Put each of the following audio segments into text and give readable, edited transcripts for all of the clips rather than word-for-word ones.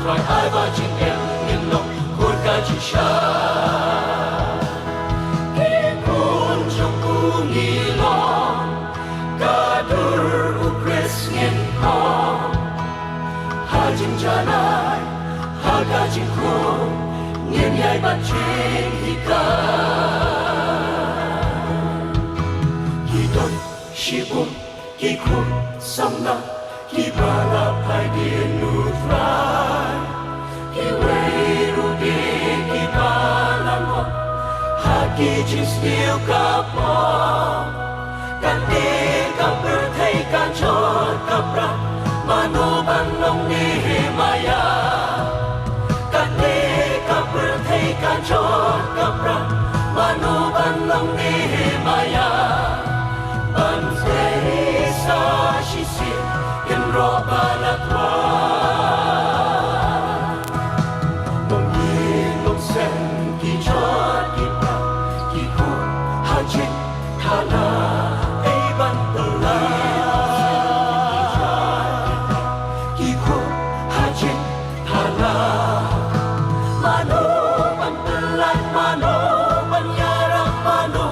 thoại ai và chính em nhưng lòng cuốn cả chỉ xa khi cuốn trong cu nghi lo cả dur ukres ngin ho ha chính cha nai ha cả chính khu ngin yai bat chính hi ca Shibum ki kun samna ki bala pai di nutrai ki weiru di ki bala mo haki jis diu kapo kanti kapur thai kan chot kapra manu ban long ni himaya kanti kapur thai kan chot kapra manu ban long ni himaya ban sei sa shi si in ro ba la twa mong yi long sen ki chot ki pa ki ko ha chin tha la ei ban ta la ki ko ha chin tha la mano ban ta la mano ban yara mano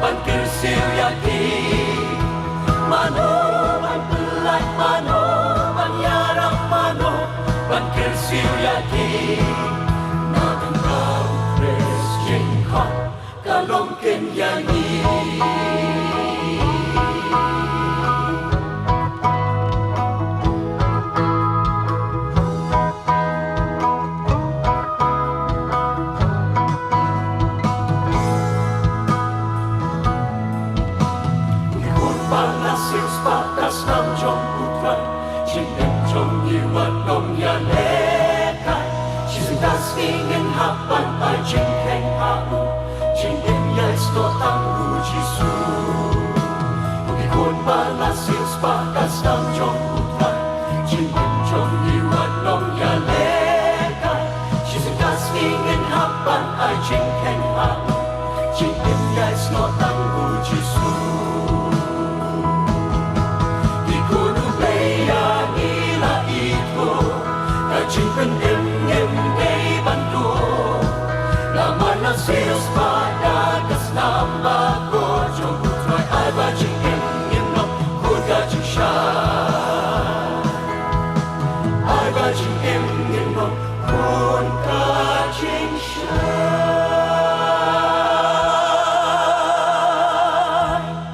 ban kir siu ya ki mano ban pelat mano ban yarang mano ban kersiu yaki nagan kau pres jengkau kalong kenyani patas nam trong putra chính em trong nhiều hoạt động nhà lễ khai chỉ dừng ta ngin hấp ban ai chính khen hạ u chính em nhảy sto tăng u chỉ su một cái khuôn ba là siêu patas nam trong putra chính em trong nhiều hoạt động nhà lễ khai chỉ dừng ta ngin hấp ban ai chính khen hạ u chính em nhảy sto tăng u chỉ su chính bên em gây ban đua là mana siêu spada kas namba